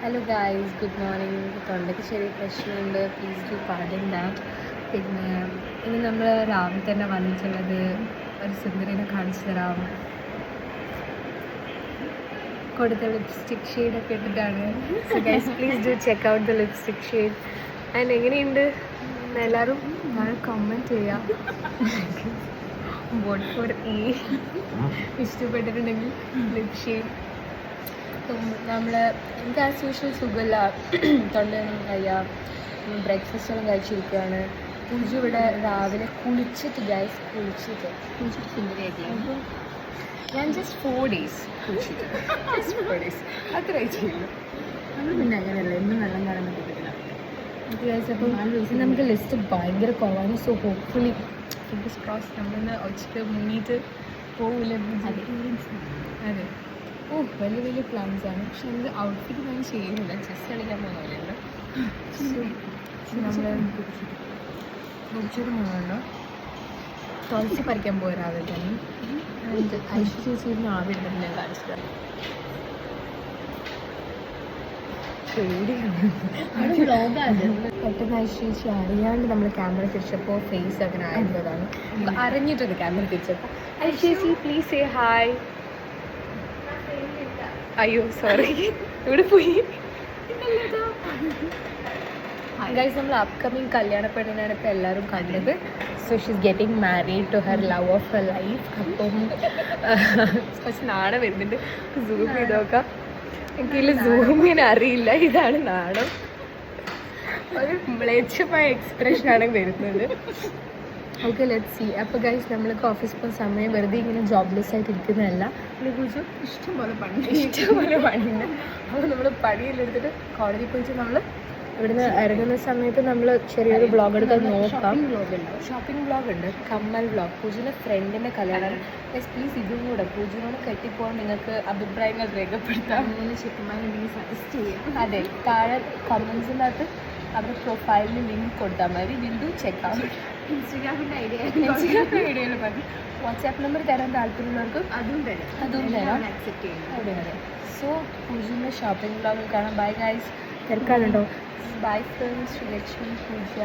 Hello guys, good morning. തൊണ്ടയ്ക്ക് ചെറിയ പ്രശ്നമുണ്ട്, പ്ലീസ് ഡു പാർഡൻ ദാറ്റ്. പിന്നെ ഇനി നമ്മൾ രാവിലെ തന്നെ വന്നിട്ടുള്ളത് ഒരു സുന്ദരിനെ കാണിച്ചു തരാം. കൊടുത്ത ലിപ്സ്റ്റിക് ഷെയ്ഡൊക്കെ ഇട്ടിട്ടാണ്. So guys, please do check out the lipstick shade. And എങ്ങനെയുണ്ട് എല്ലാവരും ഞാൻ കമൻറ്റ് ചെയ്യാം. വോട്ട് ഫോർ ഈ ഇഷ്ടപ്പെട്ടിട്ടുണ്ടെങ്കിൽ ലിപ് ഷെയ്ഡ്. നമ്മൾ എനിക്ക് ആസ് യൂഷ്വൽ സുഖമില്ല, തൊണ്ടയൊന്നും വയ്യ. ബ്രേക്ക്ഫാസ്റ്റെല്ലാം കഴിച്ചിരിക്കുകയാണ്. പൂജ ഇവിടെ രാവിലെ കുളിച്ചിട്ട് ഗൈസ് കുളിച്ചിട്ട് സുന്ദരിയാക്കി. ഞാൻ ജസ്റ്റ് 4 days കുളിച്ചിട്ട്, ജസ്റ്റ് 4 days അത്രേ ചെയ്യുള്ളൂ. നമ്മൾ പിന്നെ അങ്ങനെയല്ല, എന്നും വെള്ളം കാണാൻ പറ്റത്തില്ല. അപ്പം നമുക്ക് ലിസ്റ്റ് ഭയങ്കര കുറവാണ്. സോ ഹോപ്പ്ഫുള്ളി ഫിംഗേഴ്സ് ക്രോസ് നമ്മളിന്ന് ഒച്ചിട്ട് മുങ്ങിയിട്ട് പോവില്ല. അതെ, ഓ വലിയ വലിയ പ്ലാൻസ് ആണ്. പക്ഷെ എൻ്റെ ഔട്ട്ഫിറ്റ് ഞാൻ ചെയ്യുന്നില്ല, ചെസ് കളിക്കാൻ പോകുന്ന പോലെയുണ്ട്. നമ്മൾ കുടിച്ചൊരു മൂന്നുണ്ട് തുളസി പറിക്കാൻ പോയ രാവിലെ തന്നെ. ആൻഡ് ഐശ്വര്യ ചേച്ചിന്ന് ആവി ഉണ്ടെന്ന് ഞാൻ കാണിച്ചു തരാം. പെട്ടെന്ന് ഐശ്വര്യ അറിയാണ്ട് നമ്മൾ ക്യാമറ തിരിച്ചപ്പോൾ ഫേസ് അങ്ങനെ ആയിരുന്നതാണ്. അറിഞ്ഞിട്ടുണ്ട് ക്യാമറ തിരിച്ചപ്പോൾ. Aishwarya please say hi. അയ്യോ സോറി, ഇവിടെ പോയി. ഗൈസ്, നമ്മൾ അപ്കമിങ് കല്യാണ പെണ്ണിനാണ് ഇപ്പോൾ എല്ലാവരും കണ്ടത്. So she's getting married to her love of her life. അപ്പം കുറച്ച് നാണം വരുന്നുണ്ട്. സൂം ചെയ്ത് നോക്കാം. എനിക്കിതിൽ സൂമിന് അറിയില്ല. ഇതാണ് നാണം. ഒരു മ്ലേച്ഛമായ എക്സ്പ്രഷനാണ് വരുന്നത്. Okay, let's see. അപ്പോൾ ഗൈസ്, നമ്മൾക്ക് ഓഫീസിൽ പോകുന്ന സമയം വെറുതെ ഇങ്ങനെ ജോബ്ലെസ് ആയിട്ട് ഇരിക്കുന്നതല്ല. കുറിച്ച് ഇഷ്ടംപോലെ പണിയുണ്ട്. അപ്പോൾ നമ്മൾ പണിയെല്ലാം എടുത്തിട്ട് കോളേജിൽ പോയിട്ട് നമ്മൾ ഇവിടുന്ന് ഇറങ്ങുന്ന സമയത്ത് നമ്മൾ ചെറിയൊരു വ്ളോഗ് എടുക്കാൻ നോക്കാം. ഷോപ്പിംഗ് വ്ളോഗ് ഉണ്ട്, കമ്മൽ വ്ളോഗ്. പൂജയുടെ ഫ്രണ്ടിൻ്റെ കല്യാണം. പ്ലീസ് ഇതും കൂടെ പൂജയോട് കെട്ടിപ്പോകാൻ നിങ്ങൾക്ക് അഭിപ്രായങ്ങൾ രേഖപ്പെടുത്താം. ചെക്കന്മാരുണ്ടെങ്കിൽ സജസ്റ്റ് ചെയ്യാം. അതെ, താഴെ കമൻസിൻ്റെ അകത്ത് അവരുടെ പ്രൊഫൈലിൽ ലിങ്ക് കൊടുത്താൽ മതി. Will check out. ഇൻസ്റ്റഗ്രാമിൻ്റെ ഐഡിയയിൽ മതി. വാട്സാപ്പ് നമ്പർ തരാൻ താല്പര്യമുള്ളവർക്ക് അതും തരാം. ആക്സെപ്റ്റ് ചെയ്യാം. അതെ. സോ പൂജയുടെ ഷോപ്പിംഗ് വ്ളോഗ് കാണാം. Bye guys. തിരക്കാണുണ്ടോ? Bye friends. ശ്രീലക്ഷ്മി പൂജ.